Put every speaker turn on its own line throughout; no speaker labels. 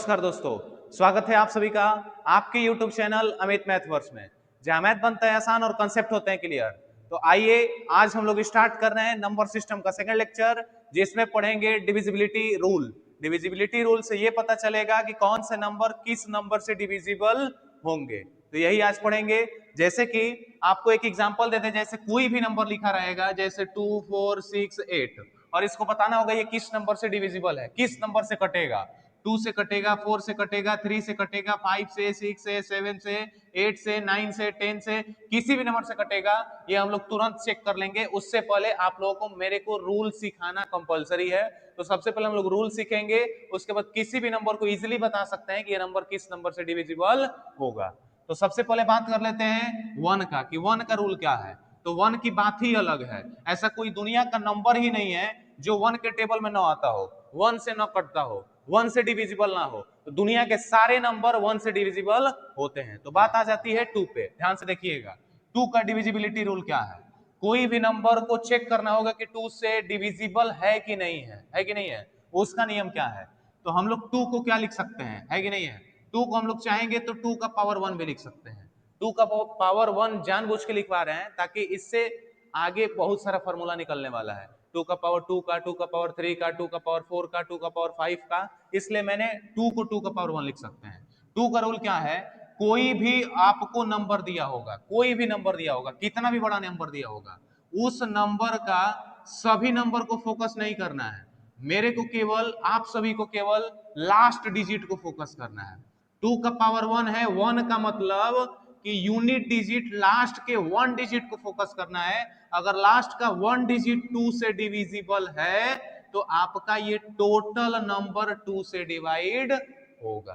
नमस्कार दोस्तों, स्वागत है आप सभी का आपके YouTube चैनल अमित मैथवर्स में, जहां मैथ बनता है आसान और कंसेप्ट होते हैं क्लियर। तो आइए आज हम लोग स्टार्ट कर रहे हैं नंबर सिस्टम का सेकंड लेक्चर, जिसमें पढ़ेंगे डिविजिबिलिटी रूल। डिविजिबिलिटी रूल से ये पता चलेगा कि कौन से नंबर किस नंबर से डिविजिबल होंगे, तो यही आज पढ़ेंगे। जैसे कि आपको एक एग्जांपल देते हैं, जैसे कोई भी नंबर लिखा रहेगा जैसे 2 4 6 8 और इसको बताना होगा ये किस नंबर से डिविजिबल है, किस नंबर से कटेगा। 2 से कटेगा, 4 से कटेगा, 3 से कटेगा, 5 से, 6 से, 7 से, 8 से, 9 से, 10 से, किसी भी नंबर से कटेगा। ये हम लोग तुरंत चेक कर लेंगे। उससे पहले आप लोगों को मेरे को रूल सिखाना कंपलसरी है। तो सबसे पहले हम लोग रूल सीखेंगे, उसके बाद किसी भी नंबर को इजीली बता सकते हैं कि ये नंबर किस नंबर से डिविजिबल होगा। तो सबसे पहले बात कर लेते हैं वन का, कि वन का रूल क्या है। तो वन की बात ही अलग है। ऐसा कोई दुनिया का नंबर ही नहीं है जो वन के टेबल में ना आता हो, वन से ना कटता हो, वन से डिविजिबल ना हो। तो दुनिया के सारे नंबर वन से डिविजिबल होते हैं। तो बात आ जाती है टू पे, ध्यान से देखिएगा। टू का डिविजिबिलिटी रूल क्या है। कोई भी नंबर को चेक करना होगा कि टू से डिविजिबल है कि नहीं है कि नहीं है। उसका नियम क्या है। तो हम लोग टू को क्या लिख सकते हैं, है कि नहीं है। टू को हम लोग चाहेंगे तो टू का पावर वन भी लिख सकते हैं। टू का पावर वन जानबूझ के लिखवा रहे हैं ताकि इससे आगे बहुत सारा फॉर्मूला निकलने वाला है। टू का पावर टू का, टू का पावर थ्री का, टू का पावर फोर का, टू का पावर फाइव का, इसलिए मैंने टू को टू का पावर वन लिख सकते हैं। टू का रूल क्या है, कोई भी आपको नंबर दिया होगा, कोई भी नंबर दिया होगा, कितना भी बड़ा नंबर दिया होगा, उस नंबर का सभी नंबर को फोकस नहीं करना है। मेरे को केवल, आप सभी को केवल लास्ट डिजिट को फोकस करना है। टू का पावर वन है, वन का मतलब कि यूनिट डिजिट लास्ट के वन डिजिट को फोकस करना है। अगर लास्ट का वन डिजिट टू से डिविजिबल है तो आपका ये टोटल नंबर टू से डिवाइड होगा।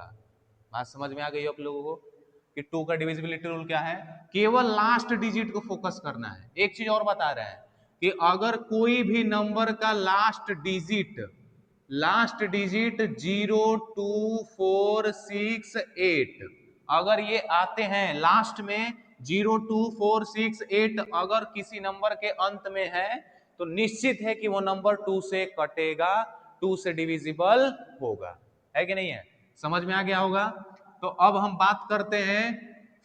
बात समझ में आ गई आप लोगों को कि टू का डिविजिबिलिटी रूल क्या है। केवल लास्ट डिजिट को फोकस करना है। एक चीज और बता रहे हैं कि अगर कोई भी नंबर का लास्ट डिजिट 0 2 4 6 8 अगर ये आते हैं लास्ट में 0 2 4 6 8 अगर किसी नंबर के अंत में है तो निश्चित है कि वो नंबर टू से कटेगा, टू से डिविजिबल होगा, है कि नहीं है। समझ में आ गया होगा। तो अब हम बात करते हैं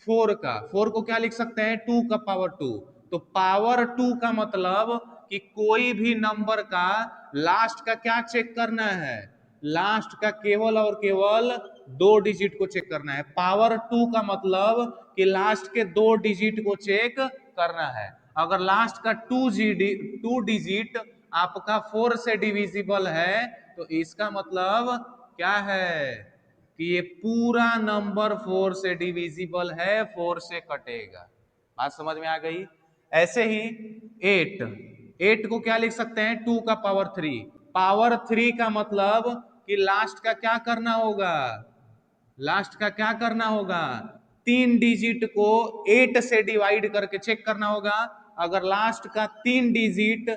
फोर का। फोर को क्या लिख सकते हैं, टू का पावर टू। तो पावर टू का मतलब कि कोई भी नंबर का लास्ट का क्या चेक करना है, लास्ट का केवल और केवल दो डिजिट को चेक करना है। पावर टू का मतलब कि लास्ट के दो डिजिट को चेक करना है। अगर लास्ट का टू डिजिट आपका फोर से डिविजिबल है तो इसका मतलब क्या है कि ये पूरा नंबर फोर से डिविजिबल है, फोर से कटेगा। बात समझ में आ गई। ऐसे ही एट, एट को क्या लिख सकते हैं, टू का पावर थ्री। पावर थ्री का मतलब कि लास्ट का क्या करना होगा, लास्ट का क्या करना होगा, तीन डिजिट को एट से डिवाइड करके चेक करना होगा। अगर लास्ट का तीन डिजिट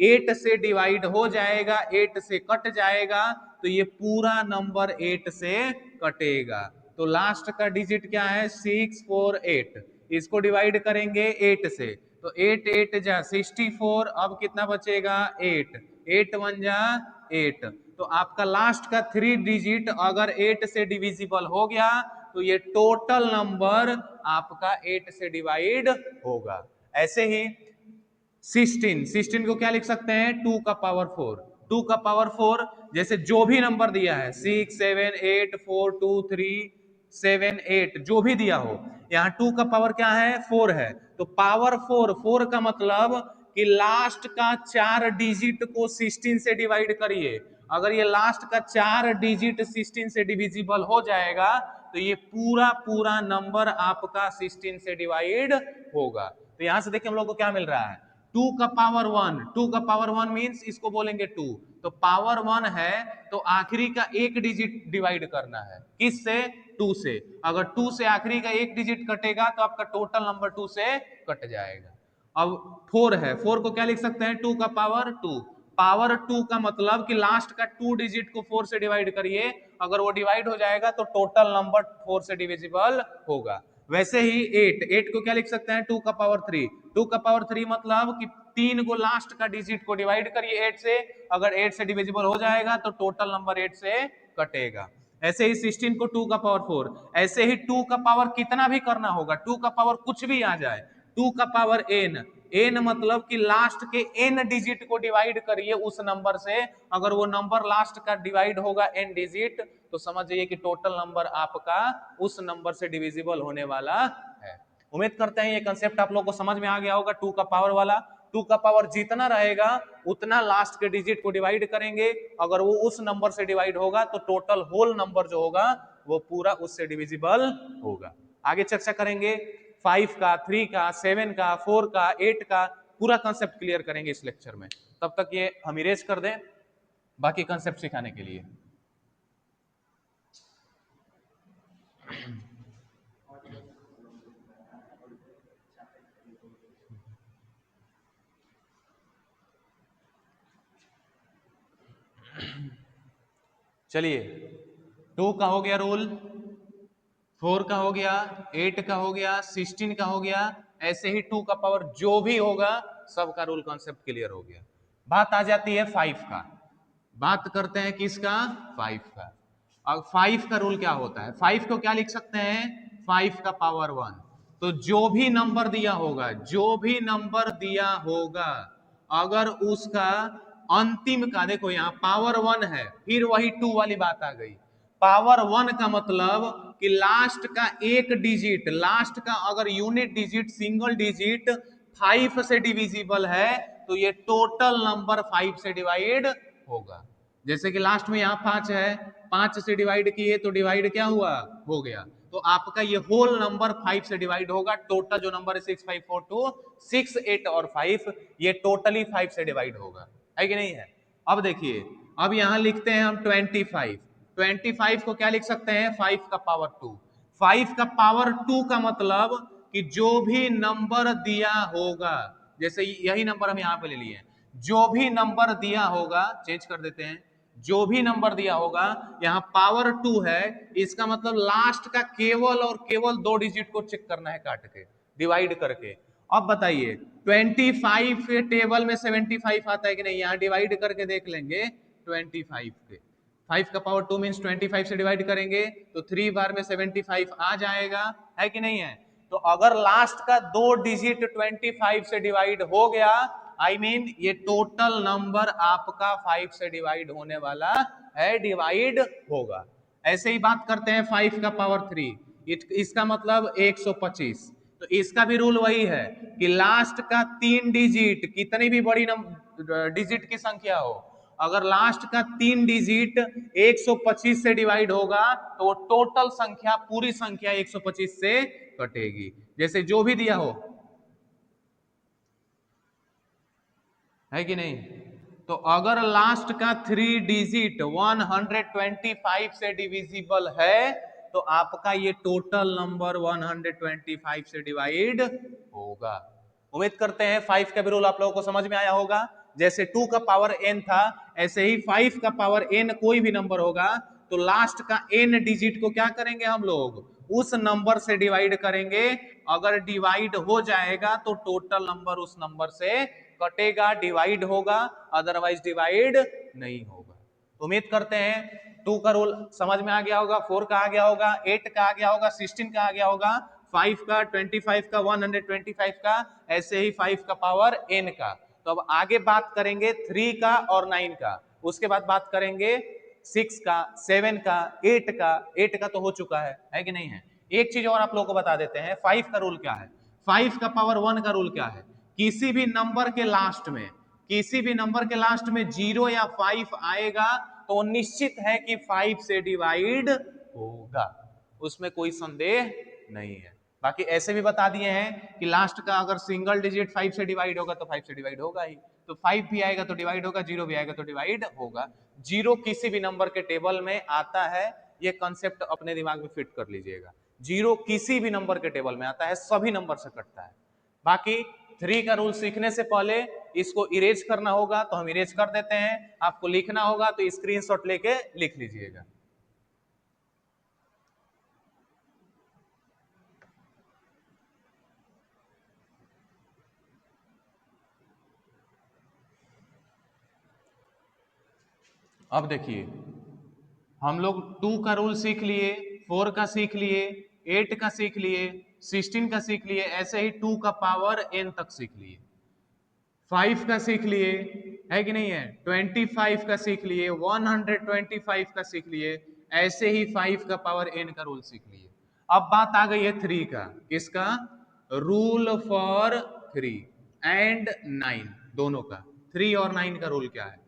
एट से डिवाइड हो जाएगा, एट से कट जाएगा तो ये पूरा नंबर एट से कटेगा। तो लास्ट का डिजिट क्या है, 6 4 8। इसको डिवाइड करेंगे एट से तो एट एट जा 64। अब कितना बचेगा, एट, एट वन जा एट। तो आपका लास्ट का थ्री डिजिट अगर एट से डिविजिबल हो गया तो ये टोटल नंबर आपका एट से डिवाइड होगा। ऐसे ही 16, 16 को क्या लिख सकते हैं, टू का पावर फोर। टू का पावर फोर जैसे जो भी नंबर दिया है 6 7 8 4 2 3 7 8 जो भी दिया हो, यहाँ टू का पावर क्या है, फोर है। तो पावर फोर, फोर का मतलब कि लास्ट का चार डिजिट को 16 से डिवाइड करिए। अगर ये लास्ट का चार डिजिट 16 से डिविजिबल हो जाएगा तो ये पूरा पूरा नंबर आपका 16 से डिवाइड होगा। तो यहां से देखिए हम लोग को क्या मिल रहा है, टू का पावर वन। टू का पावर वन मीन्स इसको बोलेंगे टू। तो पावर वन है तो आखिरी का एक डिजिट डिवाइड करना है, किससे, टू से। अगर टू से आखिरी का एक डिजिट कटेगा तो आपका टोटल नंबर टू से कट जाएगा। अब फोर है, फोर को क्या लिख सकते हैं, टू का पावर टू। पावर टू का मतलब कि लास्ट का टू डिजिट को फोर से डिवाइड करिए, अगर वो डिवाइड हो जाएगा तो टोटल नंबर फोर से डिविजिबल होगा। वैसे ही एट, एट को क्या लिख सकते हैं, टू का पावर थ्री। टू का पावर थ्री मतलब कि तीन को लास्ट का डिजिट को डिवाइड करिए एट से, अगर एट से डिविजिबल हो जाएगा तो टोटल नंबर एट से कटेगा। ऐसे ही 16 को 2 का पावर 4, ऐसे ही 2 का पावर कितना भी करना होगा, 2 का पावर कुछ भी आ जाए, 2 का पावर n, n मतलब कि लास्ट के n डिजिट को डिवाइड करिए उस नंबर से, अगर वो नंबर लास्ट का डिवाइड होगा n डिजिट तो समझ जाइए कि टोटल नंबर आपका उस नंबर से डिविजिबल होने वाला है। उम्मीद करते हैं ये कंसेप्ट आप लोग को समझ में आ गया होगा। 2 का पावर वाला, 2 का पावर जितना रहेगा उतना लास्ट के डिजिट को डिवाइड करेंगे, अगर वो उस नंबर से डिवाइड होगा तो टोटल होल नंबर जो होगा वो पूरा उससे डिविजिबल होगा। आगे चर्चा करेंगे 5 का, 3 का, 7 का, 4 का, 8 का, पूरा कंसेप्ट क्लियर करेंगे इस लेक्चर में। तब तक ये हम इरेज कर दें बाकी कंसेप्ट सिखाने के लिए। चलिए 2 का हो गया रूल, 4 का हो गया, 8 का हो गया, 16 का हो गया, ऐसे ही 2 का पावर जो भी होगा सबका रूल कॉन्सेप्ट क्लियर हो गया। बात आ जाती है 5 का, बात करते हैं किसका, 5 का। अब 5 का रूल क्या होता है, 5 को क्या लिख सकते हैं, 5 का पावर 1। तो जो भी नंबर दिया होगा, जो भी नंबर दिया होगा, अगर उसका अंतिम का, देखो यहां पावर 1 है, फिर वही 2 वाली बात आ गई। पावर 1 का मतलब कि लास्ट का एक डिजिट, लास्ट का अगर यूनिट डिजिट, सिंगल डिजिट 5 से डिविजिबल है तो ये टोटल नंबर 5 से डिवाइड होगा। जैसे कि लास्ट में यहां 5 है, 5 से डिवाइड किए तो डिवाइड क्या हुआ, हो गया, तो आपका ये होल नंबर 5 से डिवाइड होगा। टोटल जो नंबर है 6, 5, 4, 2, 6, 8 और 5, ये टोटली 5 से डिवाइड होगा, है कि नहीं है। अब देखिए, अब यहां लिखते हैं हम 25, 25 को क्या लिख सकते हैं, 5 का पावर 2। 5 का पावर 2 का मतलब कि जो भी नंबर दिया होगा, जैसे यही नंबर हम यहां पे ले लिए, जो भी नंबर दिया होगा, चेंज कर देते हैं, जो भी नंबर दिया होगा, यहां पावर 2 है, इसका मतलब लास्ट का केवल और केवल 2 डिजिट को चेक करना है काट के, डिवाइड करके। अब बताइए 25 के टेबल में 75 आता है कि नहीं, यहां डिवाइड करके देख लेंगे 25 के, 5 का पावर 2 मीन्स 25 से डिवाइड करेंगे तो 3 बार में 75 आ जाएगा, है कि नहीं है। तो अगर लास्ट का 2 डिजिट 25 से डिवाइड हो गया, आई मीन ये टोटल नंबर आपका 5 से डिवाइड होने वाला है, डिवाइड होगा। ऐसे ही बात करते हैं 5 का पावर 3, इसका मतलब 125। तो इसका भी रूल वही है कि लास्ट का 3 डिजिट, कितनी भी बड़ी डिजिट की संख्या हो, अगर लास्ट का 3 डिजिट 125 से डिवाइड होगा तो टोटल संख्या, पूरी संख्या 125 से कटेगी, जैसे जो भी दिया हो, है कि नहीं। तो अगर लास्ट का 3 डिजिट 125 से डिविजिबल है तो आपका ये टोटल नंबर 125 से डिवाइड होगा। उम्मीद करते हैं 5 का भी रूल आप लोगों को समझ में आया होगा। जैसे 2 का पावर n था, ऐसे ही 5 का पावर n कोई भी नंबर होगा तो लास्ट का n डिजिट को क्या करेंगे हम लोग, उस नंबर से डिवाइड करेंगे, अगर डिवाइड हो जाएगा तो टोटल नंबर उस नंबर से कटेगा, डिवाइड होगा, अदरवाइज डिवाइड नहीं होगा। उम्मीद करते हैं 2 का रूल समझ में आ गया होगा, 4 का आ गया होगा, 8 का आ गया होगा, 16 का आ गया होगा, 5 का, 25 का, 125 का, ऐसे ही 5 का पावर n का। तो अब आगे बात करेंगे 3 का और 9 का, उसके बाद बात करेंगे 6 का, 7 का, 8 का। 8 का तो हो चुका है कि नहीं है। एक चीज और आप लोगों को बता देते हैं 5 का रूल क्या है, 5 का पावर 1 का रूल क्या है, किसी भी नंबर के लास्ट में, किसी भी नंबर के लास्ट में 0 या 5 आएगा तो निश्चित है कि 5 से डिवाइड होगा, उसमें कोई संदेह नहीं है। बाकी ऐसे भी बता दिए हैं कि लास्ट का अगर सिंगल डिजिट 5 से डिवाइड होगा तो 5 से डिवाइड होगा ही, तो 5 भी आएगा तो डिवाइड होगा, 0 भी आएगा तो डिवाइड होगा। 0 किसी भी नंबर के टेबल में आता है, ये कंसेप्ट अपने दिमाग में फिट कर लीजिएगा। 0 किसी भी नंबर के टेबल में आता है, सभी नंबर से कटता है। बाकी 3 का रूल सीखने से पहले इसको इरेज करना होगा तो हम इरेज कर देते हैं, आपको लिखना होगा तो स्क्रीनशॉट लेके लिख लीजिएगा। अब देखिए हम लोग 2 का रूल सीख लिए, 4 का सीख लिए, 8 का सीख लिए, 16 का सीख लिए, ऐसे ही 2 का पावर n तक सीख लिए, 5 का सीख लिए, है कि नहीं है, 25 का सीख लिए, 125 का सीख लिए, ऐसे ही 5 का पावर n का रूल सीख लिए। अब बात आ गई है 3 का, किसका, रूल फॉर 3 एंड 9 दोनों का, 3 और 9 का रूल क्या है,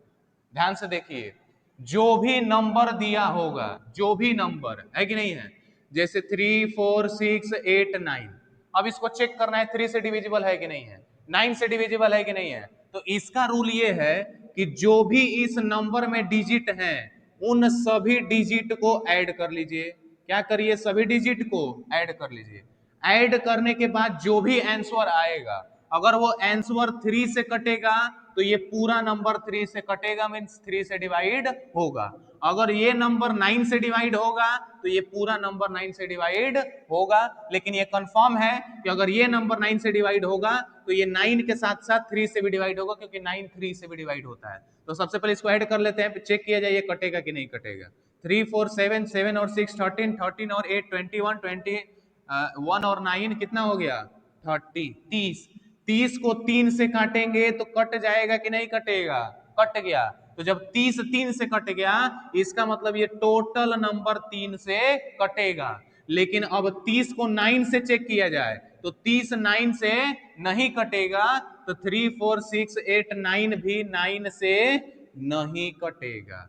ध्यान से देखिए। जो भी नंबर दिया होगा, जो भी नंबर है कि नहीं है, जैसे 3, 4, 6, 8, 9, अब इसको चेक करना है 3 से डिविजिबल है कि नहीं है, 9 से डिविजिबल है कि नहीं है। तो इसका रूल ये है कि जो भी इस नंबर में डिजिट हैं उन सभी डिजिट को ऐड कर लीजिए। क्या करिए, सभी डिजिट को ऐड कर लीजिए। ऐड करने के बाद जो भी आंसर आएगा, अगर वो आंसर 3 से कटेगा तो ये पूरा नंबर 3 से कटेगा, मीन्स 3 से डिवाइड होगा। अगर ये नंबर 9 से डिवाइड होगा तो ये पूरा नंबर 9 से डिवाइड होगा। लेकिन ये कंफर्म है कि अगर ये नंबर 9 से डिवाइड होगा तो ये 9 के साथ साथ 3 से भी डिवाइड होगा, क्योंकि 9 3 से भी डिवाइड होता है। तो सबसे पहले इसको ऐड कर लेते हैं, चेक किया जाए ये कटेगा कि नहीं कटेगा। 3, 4, 7, 7 और 6 13, 13 और 8 21, 21 और 9 कितना हो गया, 30, 30। 30 को 3 से काटेंगे तो कट जाएगा कि नहीं कटेगा, कट गया। तो जब 30 3 से कट गया, इसका मतलब ये टोटल नंबर 3 से कटेगा। लेकिन अब 30 को 9 से चेक किया जाए तो 30 9 से नहीं कटेगा, तो 3, 4, 6, 8, 9 भी 9 से नहीं कटेगा।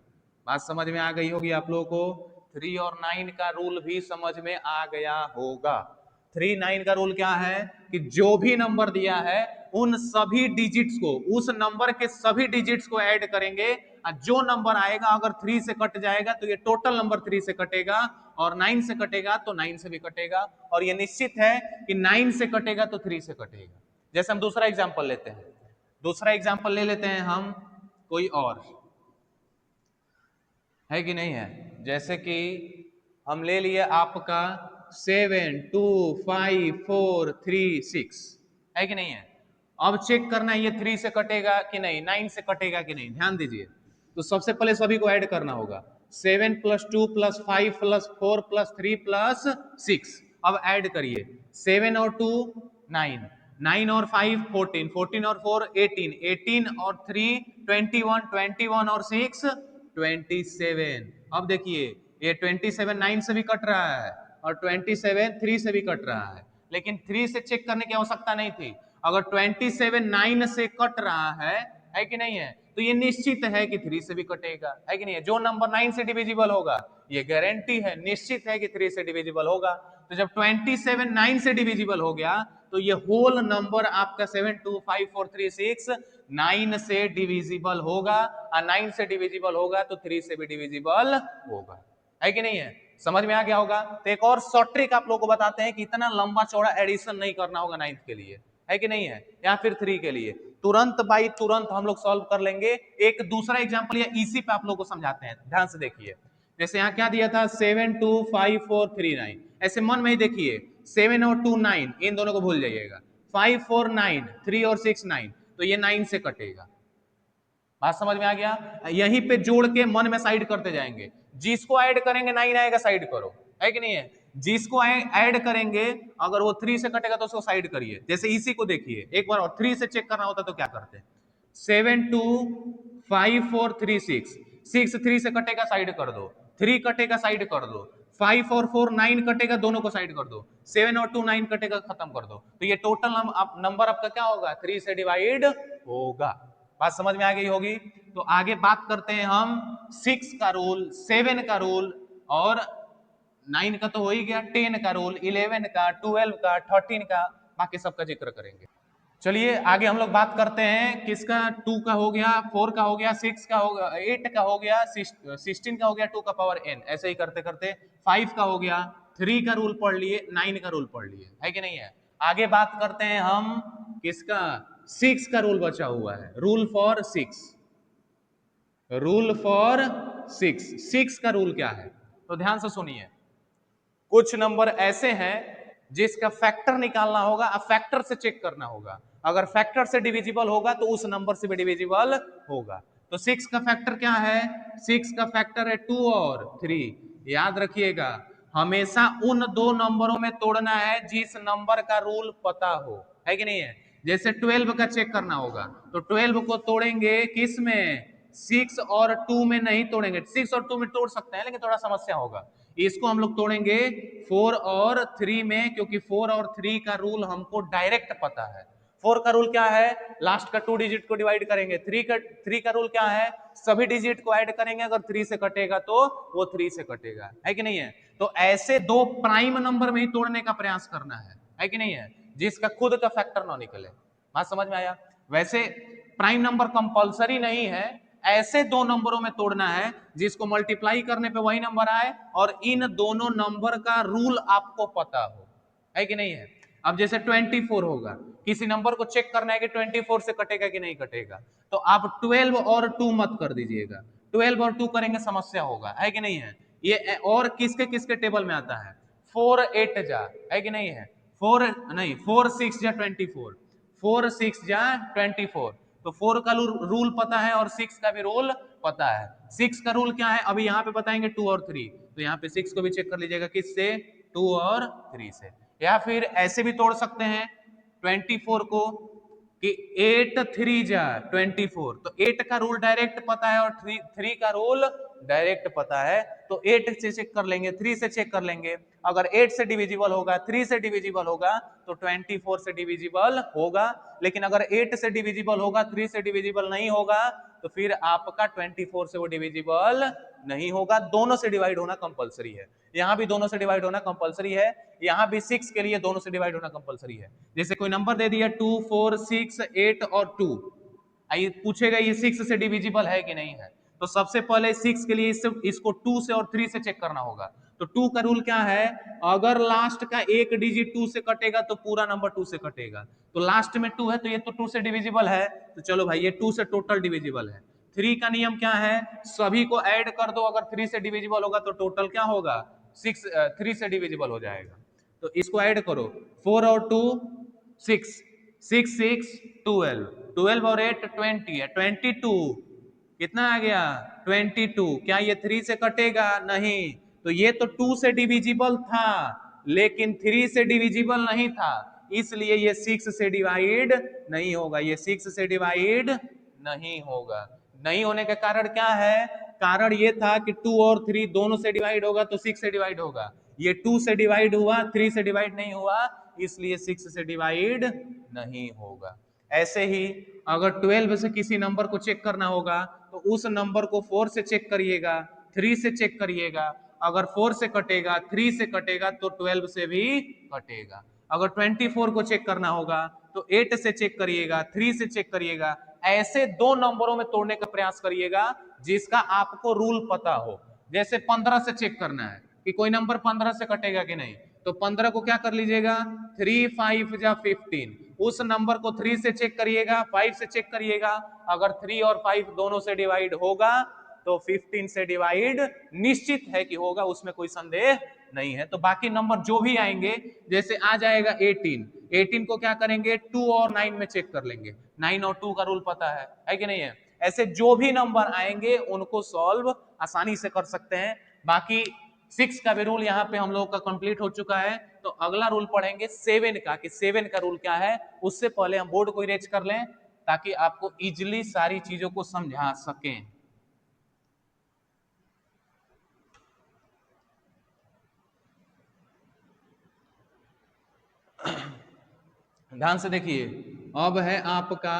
बात समझ में आ गई होगी आप लोगों को। 3 और 9 का रूल भी समझ में आ गया होगा। 3 9 का रूल क्या है कि जो भी नंबर दिया है उन सभी डिजिट्स को, उस नंबर के सभी डिजिट्स को ऐड करेंगे, और जो नंबर आएगा अगर 3 से कट जाएगा तो ये टोटल नंबर 3 से कटेगा, और 9 से कटेगा तो 9 से भी कटेगा। और ये निश्चित है कि 9 से कटेगा तो 3 से कटेगा। जैसे हम दूसरा एग्जांपल लेते हैं, दूसरा एग्जांपल ले लेते हैं हम कोई और, है कि नहीं है। जैसे कि हम ले लिए आपका 7 2 5 4 3 6, है कि नहीं है। अब चेक करना है ये 3 से कटेगा कि नहीं, 9 से कटेगा कि नहीं। ध्यान दीजिए, तो सबसे पहले सभी को ऐड करना होगा। 7 + 2 + 5 + 4 + 3 + 6। अब ऐड करिए, 7 और 2 9, 9 और 5 14, 14 और 4 18, 18 और 3 21, 21 और 6 27। अब देखिए ये 27 9 से भी कट रहा है और 27 3 से भी कट रहा है, लेकिन 3 से चेक करने की आवश्यकता नहीं थी। अगर 27 9 से कट रहा है कि नहीं है, तो ये निश्चित है कि 3 से भी कटेगा, है कि नहीं है। जो नंबर 9 से डिविजिबल होगा ये गारंटी है, निश्चित है कि 3 से डिविजिबल होगा। तो जब 27 9 से डिविजिबल हो गया तो ये होल नंबर आपका 7 2 5 4 3 6 9 से डिविजिबल होगा, और 9 से डिविजिबल होगा तो 3 से भी डिविजिबल होगा, है कि नहीं है। समझ में आ गया होगा। तो एक और शॉर्ट ट्रिक आप लोगों को बताते हैं कि इतना लंबा चौड़ा एडिशन नहीं करना होगा 9th के लिए, है कि नहीं है, या फिर 3 के लिए। तुरंत बाई तुरंत हम लोग सॉल्व कर लेंगे। एक दूसरा एग्जांपल या इसी पे आप लोगों को समझाते हैं, ध्यान से देखिए। जैसे यहाँ क्या दिया था, 7 2 5 4 3 9, ऐसे मन में ही देखिए 7 और 2 9, इन दोनों को भूल जाइएगा। 5 4 9, 3 और 6 9, तो ये 9 से कटेगा। बात समझ में आ गया। यहीं पे जोड़ के मन में साइड करते जाएंगे, जिसको ऐड करेंगे 9 आएगा साइड करो, है कि नहीं है। जिसको ऐड करेंगे अगर वो 3 से कटेगा तो उसको साइड करिए। जैसे इसी को देखिए एक बार और, 3 से चेक करना होता तो क्या करते, 7 2 5 4 3 6, 6 3 से कटेगा साइड कर दो, 3 कटेगा साइड कर दो, 5 और 4 9 कटेगा, दोनों को साइड कर दो, 7 और 2 9 कटेगा, खत्म कर दो। तो ये टोटल नंबर आपका क्या होगा, 3 से डिवाइड होगा। बात समझ में आ गई होगी। तो आगे बात करते हैं हम 6 का रूल, 7 का रूल, और 9 का तो हो ही गया, 10 का रूल, 11 का, 12 का, 13 का, बाकी सबका जिक्र करेंगे। चलिए आगे हम लोग बात करते हैं किसका, 2 का हो गया, 4 का हो गया, 6 का हो गया, 8 का हो गया, 16 का हो गया, 2 का पावर n, ऐसे ही करते करते 5 का हो गया, 3 का रूल पढ़ लिए, 9 का रूल पढ़ लिए, है कि नहीं है। आगे बात करते हैं हम किसका, 6 का रूल बचा हुआ है, रूल फॉर 6, रूल फॉर 6। 6 का रूल क्या है, तो ध्यान से सुनिए। कुछ नंबर ऐसे हैं जिसका फैक्टर निकालना होगा, अब फैक्टर से चेक करना होगा। अगर फैक्टर से डिविजिबल होगा तो उस नंबर से भी डिविजिबल होगा। तो 6 का फैक्टर क्या है? 6 का फैक्टर है 2 और 3। याद रखिएगा, हमेशा उन दो नंबरों में तोड़ना है जिस नंबर का रूल पता हो, है कि नहीं है? जैसे 12 का चेक करना होगा तो 12 को तोड़ेंगे किस में? 6 और 2 में नहीं तोड़ेंगे। 6 और 2 में तोड़ सकते हैं लेकिन थोड़ा समस्या होगा। इसको हम लोग तोड़ेंगे 4 और 3 में, क्योंकि 4 और 3 का रूल हमको डायरेक्ट पता है। 4 का रूल क्या है? लास्ट का 2 डिजिट को डिवाइड करेंगे। 3 का रूल क्या है? सभी डिजिट को ऐड करेंगे, अगर 3 से कटेगा तो वो 3 से कटेगा, है कि नहीं है? तो ऐसे दो प्राइम नंबर में ही तोड़ने का प्रयास करना है कि नहीं है, जिसका खुद का फैक्टर ना निकले। बात समझ में आया? वैसे प्राइम नंबर कंपलसरी नहीं है, ऐसे दो नंबरों में तोड़ना है जिसको मल्टीप्लाई करने पे वही नंबर आए और इन दोनों नंबर का रूल आपको पता हो, है कि नहीं है? अब जैसे 24 होगा, किसी नंबर को चेक करना है कि 24 से कटेगा कि नहीं कटेगा, तो आप 12 और 2 मत कर दीजिएगा। 12 और 2 करेंगे समस्या होगा, है कि नहीं है? ये और किसके किसके टेबल में आता है? 4 8 जा, है कि नहीं है? 4 नहीं, 4 6 जा 24, 4 6 जा 24। तो 4 का रूल पता है और 6 का भी रूल पता है। 6 का रूल क्या है अभी यहाँ पे बताएंगे, 2 और 3। तो यहाँ पे 6 को भी चेक कर लीजिएगा किससे? 2 और 3 से। या फिर ऐसे भी तोड़ सकते हैं 24 को कि 8 3 जा 24। तो 8 का रूल डायरेक्ट पता है और 3 का रूल डायरेक्ट पता है, तो 8 से चेक कर लेंगे, 3 से चेक कर लेंगे। अगर 8 से डिविजिबल होगा, 3 से डिविजिबल होगा तो 24 से डिविजिबल होगा। लेकिन अगर 8 से डिविजिबल होगा, 3 से डिविजिबल नहीं होगा, तो फिर आपका 24 से वो डिविजिबल नहीं होगा। दोनों से डिवाइड होना कंपलसरी है। यहां भी दोनों से डिवाइड होना कंपलसरी है, यहां भी 6 के लिए दोनों से डिवाइड होना कंपलसरी है। जैसे कोई नंबर दे दिया 2 4 6 8 और 2, आइए पूछेगा ये 6 से डिविजिबल है कि नहीं है। तो सबसे पहले 6 के लिए इसको 2 से और 3 से चेक करना होगा। तो 2 का रूल क्या है? अगर लास्ट का एक डिजिट 2 से कटेगा तो पूरा नंबर 2 से कटेगा। तो लास्ट में 2 है तो ये तो 2 से डिविजिबल है, तो चलो भाई ये 2 से टोटल डिविजिबल है। 3 का नियम क्या है? सभी को ऐड कर दो, अगर 3 से डिविजिबल होगा तो टोटल क्या होगा? 6 3 से डिविजिबल हो जाएगा। तो इसको ऐड करो, 4 और 2 6, 6 6 12, 12 और 8 20 है, 22 कितना आ गया? 22। क्या ये 3 से कटेगा? नहीं। तो ये तो 2 से डिविजिबल था लेकिन 3 से डिविजिबल नहीं था, इसलिए ये 6 से डिवाइड नहीं होगा। ये 6 से डिवाइड नहीं होगा। नहीं होने का कारण क्या है? कारण ये था कि 2 और 3 दोनों से डिवाइड होगा तो 6 से डिवाइड होगा। ये 2 से डिवाइड हुआ, 3 से डिवाइड नहीं हुआ, इसलिए 6 से डिवाइड नहीं होगा। ऐसे ही अगर 12 से किसी नंबर को चेक करना होगा तो उस नंबर को 4 से चेक करिएगा, 3 से चेक करिएगा। अगर 4 से कटेगा, 3 से कटेगा तो 12 से भी कटेगा। अगर 24 को चेक करना होगा तो 8 से चेक करिएगा, 3 से चेक करिएगा। ऐसे दो नंबरों में तोड़ने का प्रयास करिएगा जिसका आपको रूल पता हो। जैसे 15 से चेक करना है कि कोई नंबर 15 से कटेगा कि नहीं, तो 15 को क्या कर लीजिएगा? 3 5 जा 15, उस नंबर को 3 से चेक करिएगा, 5 से चेक करिएगा। अगर 3 और 5 दोनों से डिवाइड होगा तो 15 से डिवाइड निश्चित है कि होगा, उसमें कोई संदेह नहीं है। तो बाकी नंबर जो भी आएंगे, जैसे आ जाएगा 18, 18 को क्या करेंगे? 2 और 9 में चेक कर लेंगे, 9 और 2 का रूल पता है कि नहीं है? ऐसे जो भी नंबर आएंगे उनको सॉल्व आसानी से कर सकते हैं। बाकी 6 का भी रूल यहाँ पे हम लोग का कंप्लीट हो चुका है। तो अगला रूल पढ़ेंगे 7 का, कि 7 का रूल क्या है। उससे पहले हम बोर्ड को इरेज कर लें ताकि आपको इजिली सारी चीजों को समझा सकें। ध्यान से देखिए, अब है आपका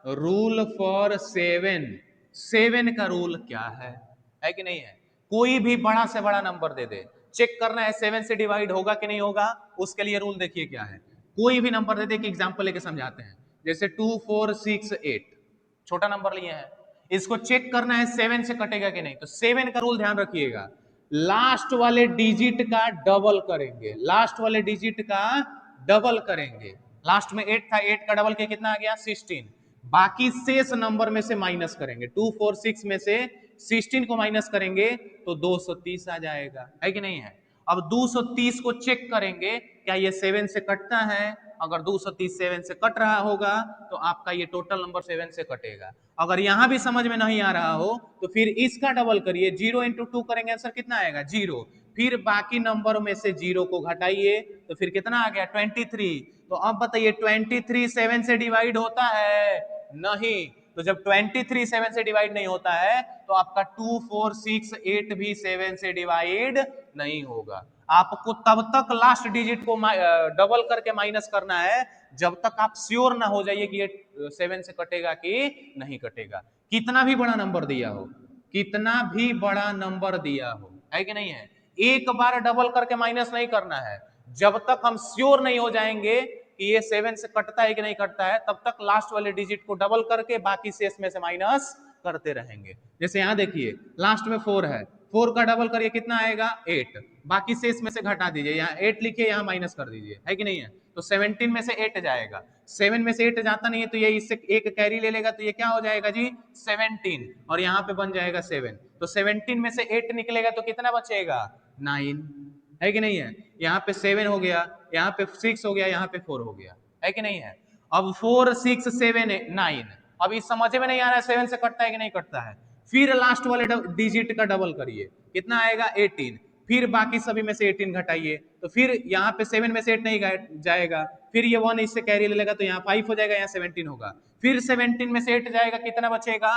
रूल फॉर 7। 7 का रूल क्या है कि नहीं है? कोई भी बड़ा से बड़ा नंबर दे दे, चेक करना है 7 से डिवाइड होगा कि नहीं होगा। उसके लिए रूल देखिए क्या है। कोई भी नंबर दे दे, कि एग्जांपल लेके समझाते हैं। जैसे 2 4 6 8, छोटा नंबर लिए हैं, इसको चेक करना है 7 से कटेगा कि नहीं। तो 7 का रूल ध्यान रखिएगा, लास्ट वाले डिजिट का डबल करेंगे, लास्ट वाले डिजिट का डबल करेंगे। लास्ट में 8 था, 8 का डबल के कितना आ गया? 16। बाकी शेष नंबर में से माइनस करेंगे, 2 4 6 में से 16 को माइनस करेंगे तो 230 आ जाएगा, है कि नहीं है? अब 230 को चेक करेंगे, क्या ये 7 से कटता है? अगर 230 7 से कट रहा होगा तो आपका ये टोटल नंबर 7 से कटेगा। अगर यहां भी समझ में नहीं आ रहा हो तो फिर इसका डबल करिए, 0 इंटू 2 करेंगे आंसर कितना आएगा 0, फिर बाकी नंबर में से 0 को घटाइए तो फिर कितना आ गया 23। तो अब बताइए 23 7 से डिवाइड होता है? नहीं। तो जब 23 7 से डिवाइड नहीं होता है तो आपका 2 4 6 8 भी 7 से डिवाइड नहीं होगा। आपको तब तक लास्ट डिजिट को डबल करके माइनस करना है जब तक आप श्योर ना हो जाइए कि ये 7 से कटेगा कि नहीं कटेगा। कितना भी बड़ा नंबर दिया हो, कितना भी बड़ा नंबर दिया हो, है कि नहीं है, एक बार डबल करके माइनस नहीं करना है। जब तक हम श्योर नहीं हो जाएंगे कि ये 7 से कटता है कि नहीं कटता है तब तक लास्ट वाले डिजिट को डबल करके बाकी शेष में से माइनस करते रहेंगे। जैसे यहां देखिए लास्ट में 4 है, 4 का डबल करिए कितना आएगा 8, बाकी शेष में से घटा दीजिए, यहाँ 8 लिखिए यहाँ माइनस कर दीजिए, है कि नहीं है। तो 17 में से 8 जाएगा, 7 में से 8 जाता नहीं है तो ये इससे एक कैरी ले लेगा तो ये क्या हो जाएगा जी 17, और यहाँ पे बन जाएगा 7। तो 17 में से 8 निकलेगा तो कितना बचेगा 9, है कि नहीं है। यहाँ पे 7 हो गया, यहाँ पे 6 हो गया, यहाँ पे 4 हो गया, है कि नहीं है। अब 4 6 7 9, अब इस समझ में नहीं आ रहा है 7 से कटता है कि नहीं कटता है। फिर लास्ट वाले डिजिट का डबल करिए, कितना आएगा 18, फिर बाकी सभी में से 18 घटाइए तो फिर यहाँ पे 7 में से 8 नहीं जाएगा, फिर ये 1 इससे कैरी ले लेगा तो यहाँ 5 हो जाएगा, यहाँ 17 होगा, फिर 17 में से 8 जाएगा कितना बचेगा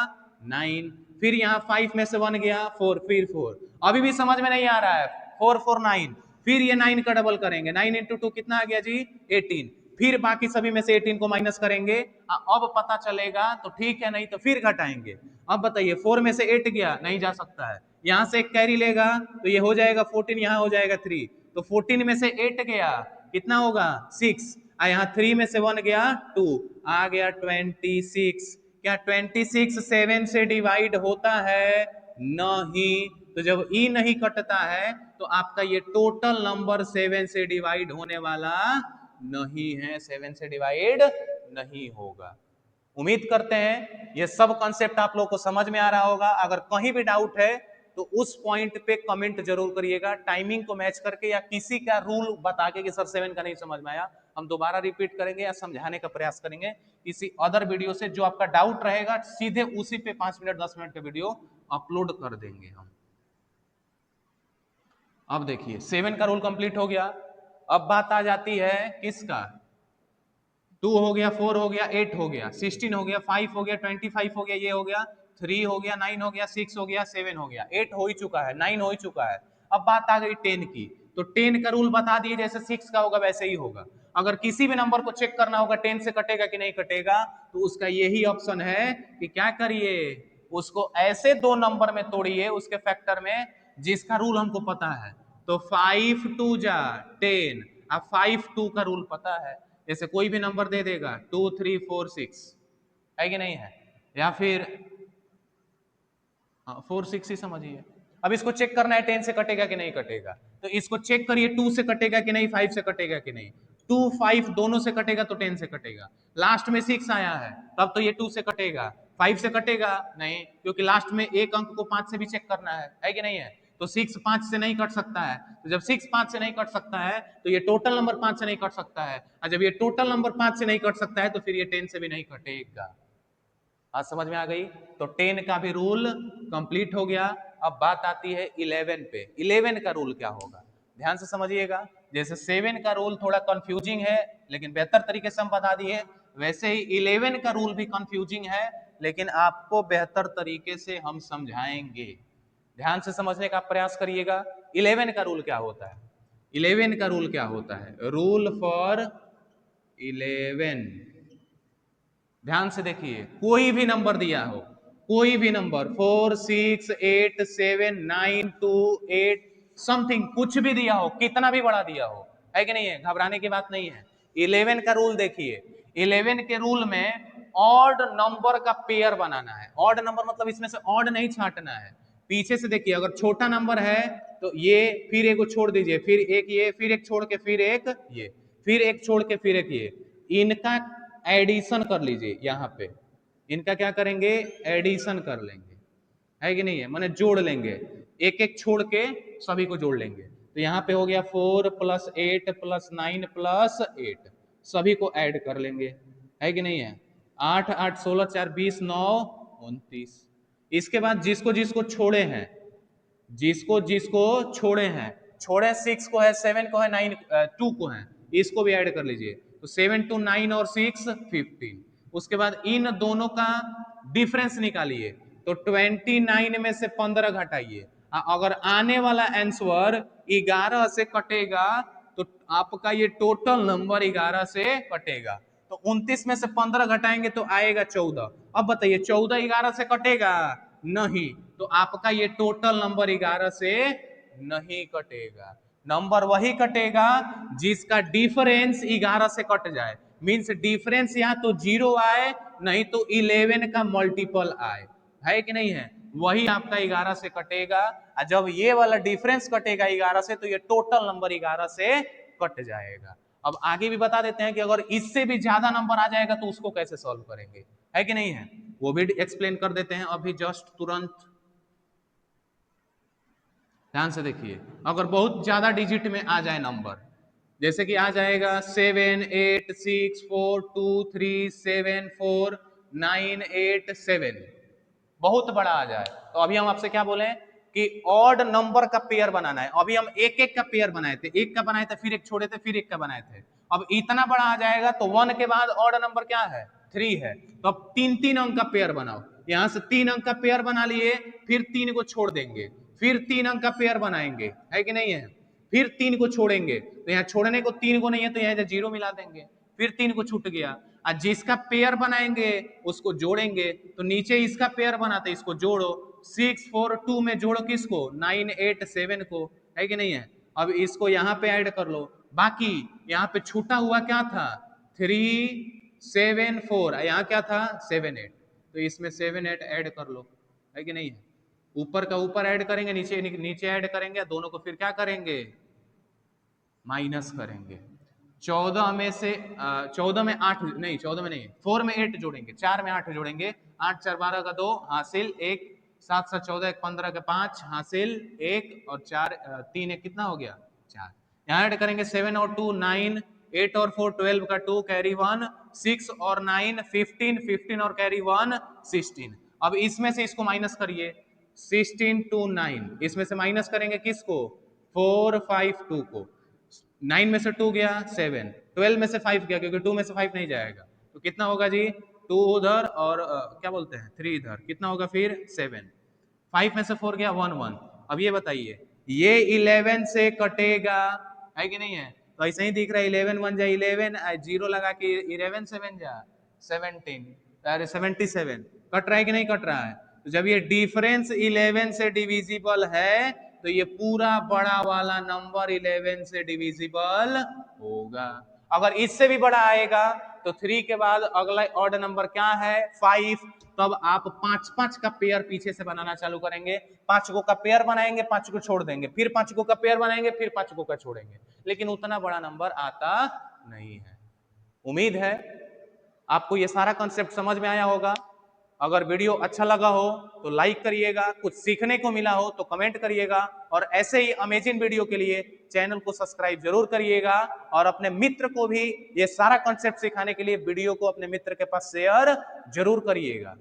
9, फिर यहाँ 5 में से 1 गया 4, फिर 4, अभी भी समझ में नहीं आ रहा है 4 4 9, फिर ये 9 का डबल करेंगे, 9 इंटू 2 कितना आ गया जी 18, फिर बाकी सभी में से 18 को माइनस करेंगे, अब पता चलेगा तो ठीक है, नहीं तो फिर घटाएंगे। अब बताइए 4 में से 8 गया, नहीं जा सकता है, यहां से एक कैरी लेगा तो ये हो जाएगा 14, यहां हो जाएगा 3, तो 14 में से 8 गया कितना होगा 6, यहाँ 3 में से 1 गया 2, आ गया 26। क्या 26 7 से डिवाइड होता है? नहीं। तो जब ई नहीं कटता है तो आपका ये टोटल नंबर 7 से डिवाइड होने वाला नहीं है, 7 से डिवाइड नहीं होगा। उम्मीद करते हैं ये सब कॉन्सेप्ट आप लोग को समझ में आ रहा होगा। अगर कहीं भी डाउट है तो उस पॉइंट पे कमेंट जरूर करिएगा, टाइमिंग को मैच करके या किसी का रूल बता के कि सर 7 का नहीं समझ में आया, हम दोबारा रिपीट करेंगे या समझाने का प्रयास करेंगे किसी अदर वीडियो से। जो आपका डाउट रहेगा सीधे उसी पे 5 मिनट 10 मिनट का वीडियो अपलोड कर देंगे हम। अब देखिए 7 का रूल कंप्लीट हो गया। अब बात आ जाती है किसका, 2 हो गया, 4 हो गया, 8 हो गया, 16 हो गया, 5 हो गया, 25 हो गया, ये हो गया, 3 हो गया, 9 हो गया, 6 हो गया, 7 हो गया, 8 हो ही चुका है, 9 हो ही चुका है। अब बात आ गई 10 की, तो 10 का रूल बता दिए, जैसे 6 का होगा वैसे ही होगा। अगर किसी भी नंबर को चेक करना होगा 10 से कटेगा कि नहीं कटेगा तो उसका यही ऑप्शन है कि क्या करिए, उसको ऐसे दो नंबर में तोड़िए उसके फैक्टर में जिसका रूल हमको पता है। तो 5 2 जा 10, अब 5 2 का रूल पता है, जैसे कोई भी नंबर दे देगा 2 3 4 6, है कि नहीं है, या फिर 4 6 ही समझिए। अब इसको चेक करना है 10 से कटेगा कि नहीं कटेगा, तो इसको चेक करिए 2 से कटेगा कि नहीं, 5 से कटेगा कि नहीं। 2 5 दोनों से कटेगा तो 10 से कटेगा। लास्ट में 6 आया है तब तो ये 2 से कटेगा, 5 से कटेगा नहीं, क्योंकि लास्ट में एक अंक को 5 से भी चेक करना है कि नहीं है। तो 6 5 से नहीं कट सकता है, तो जब 6 5 से नहीं कट सकता है तो ये टोटल नंबर 5 से नहीं कट सकता है, और जब ये टोटल नंबर 5 से नहीं कट सकता है तो फिर ये 10 से भी नहीं कटेगा। आज समझ में आ गई। तो 10 का भी रूल कंप्लीट हो गया। अब बात आती है 11 पे। 11 का रूल क्या होगा, ध्यान से समझिएगा। जैसे 7 का रूल थोड़ा कंफ्यूजिंग है लेकिन बेहतर तरीके से हम बता दिए, वैसे ही 11 का रूल भी कंफ्यूजिंग है लेकिन आपको बेहतर तरीके से हम समझाएंगे। ध्यान से समझने का प्रयास करिएगा। 11 का रूल क्या होता है, 11 का रूल क्या होता है, रूल फॉर 11। ध्यान से देखिए, कोई भी नंबर दिया हो, कोई भी नंबर 4 6 8 7 9 2 8 समथिंग, कुछ भी दिया हो, कितना भी बड़ा दिया हो, है कि नहीं है, घबराने की बात नहीं है। 11 का रूल देखिए, 11 के रूल में ऑड नंबर का पेयर बनाना है। ऑड नंबर मतलब इसमें से ऑड नहीं छांटना है। पीछे से देखिए, अगर छोटा नंबर है तो ये, फिर एक को छोड़ दीजिए, फिर एक ये, फिर एक छोड़ के फिर एक ये, फिर एक छोड़ के फिर एक ये, इनका एडिशन कर लीजिए। यहाँ पे इनका क्या करेंगे, एडिशन कर लेंगे, है कि नहीं है, माने जोड़ लेंगे, एक एक छोड़ के सभी को जोड़ लेंगे। तो यहाँ पे हो गया 4 + 8 + 9 + 8, सभी को ऐड कर लेंगे, है कि नहीं है। 8 8 16 4 20 9 29। इसके बाद जिसको जिसको छोड़े हैं, जिसको जिसको छोड़े हैं, छोड़े 6 को है, 7 को है, 9 2 को है, इसको भी ऐड कर लीजिए। तो 7 2 9 और 6 15। उसके बाद इन दोनों का डिफरेंस निकालिए। तो 29 में से 15 घटाइए। अगर आने वाला आंसर 11 से कटेगा तो आपका ये टोटल नंबर 11 से कटेगा। तो 29 में से 15 घटाएंगे तो आएगा 14। अब बताइए 14 11 से कटेगा? नहीं। तो आपका ये टोटल नंबर 11 से नहीं कटेगा। नंबर वही कटेगा जिसका डिफरेंस 11 से कट जाए। मींस डिफरेंस या तो 0 आए, नहीं तो 11 का मल्टीपल आए, है कि नहीं है। वही आपका 11 से कटेगा। और जब ये वाला डिफरेंस कटेगा 11 से, तो ये टोटल नंबर 11 से कट जाएगा। अब आगे भी बता देते हैं कि अगर इससे भी ज्यादा नंबर आ जाएगा तो उसको कैसे सॉल्व करेंगे, है कि नहीं है, वो भी एक्सप्लेन कर देते हैं अभी जस्ट तुरंत। ध्यान से देखिए, अगर बहुत ज्यादा डिजिट में आ जाए नंबर, जैसे कि आ जाएगा 7 8 6 4 2 3 7 4 9 8 7, बहुत बड़ा आ जाए, तो अभी हम आपसे क्या बोले कि ऑड नंबर का पेयर बनाना है। अभी हम एक एक का पेयर बनाए थे, एक का बनाए थे, फिर एक छोड़े थे, फिर एक का बनाए थे। अब इतना बड़ा आ जाएगा तो 1 के बाद ऑड नंबर क्या है? 3 है। तो अब 3 3 अंक का पेयर बनाओ। यहां से 3 अंक का पेयर बना लिए, फिर 3 को छोड़ देंगे, फिर 3 अंक का पेयर बनाएंगे, है कि नहीं है। फिर 3 को छोड़ेंगे, तो यहाँ छोड़ने को 3 को नहीं है तो यहाँ 0 मिला देंगे, फिर 3 को छूट गया। और जिसका पेयर बनाएंगे उसको जोड़ेंगे, तो नीचे इसका पेयर बनाते इसको जोड़ो, 6 4 2 में जोड़ो किसको? 9 8 7 को, है कि नहीं है। अब इसको यहाँ पे ऐड कर लो। बाकी यहाँ पे छूटा हुआ क्या था? 3 7 4, यहाँ क्या था? 7 8, तो इसमें 7 8 ऐड कर लो, है कि नहीं है। ऊपर का ऊपर ऐड करेंगे, नीचे नीचे ऐड करेंगे, दोनों को फिर क्या करेंगे? माइनस करेंगे। 14 में से 14 में 8 नहीं, 14 में नहीं, 4 में 8 जोड़ेंगे, 4 में 8 जोड़ेंगे, 8 4 12 का 2 हासिल 1, 7 7 14 1 15 का 5 हासिल 1, और 4 3 1 कितना हो गया? 4। यहाँ ऐड करेंगे 7 और 2 9, 8 और 4 12 का 2 कैरी 1, 6 और 9 15, 15 और कैरी 1 16। अब इसमें से इसको माइनस करिए, 16 2 9, इसमें से माइनस करेंगे किसको? 4 5 2 को। 9 में से 2 गया 7, 12 में से 5 गया, क्योंकि 2 में से 5 नहीं जाएगा, तो कितना होगा जी? 2 उधर और क्या बोलते हैं 3 इधर, कितना होगा फिर? 7। 5 में से 4 गया 1 1। अब ये बताइए, ये 11 से कटेगा, है कि नहीं है। तो ऐसे ही दिख रहा है, 11 1 जा 11, 0 लगा के 11 7 जा 17, अरे 77, कट रहा है कि नहीं कट रहा है। तो जब ये डिफरेंस 11 से डिविजिबल है, तो ये पूरा बड़ा वाला नंबर 11 से डिविजिबल होगा। अगर इससे भी बड़ा आएगा तो 3 के बाद अगला ऑड नंबर क्या है? 5। तब आप 5 5 का पेयर पीछे से बनाना चालू करेंगे, 5 को का पेयर बनाएंगे, 5 को छोड़ देंगे, फिर 5 को का पेयर बनाएंगे, फिर 5 को का छोड़ेंगे, लेकिन उतना बड़ा नंबर आता नहीं है। उम्मीद है आपको ये सारा कंसेप्ट समझ में आया होगा। अगर वीडियो अच्छा लगा हो तो लाइक करिएगा, कुछ सीखने को मिला हो तो कमेंट करिएगा, और ऐसे ही अमेजिंग वीडियो के लिए चैनल को सब्सक्राइब जरूर करिएगा, और अपने मित्र को भी ये सारा कंसेप्ट सिखाने के लिए वीडियो को अपने मित्र के पास शेयर जरूर करिएगा।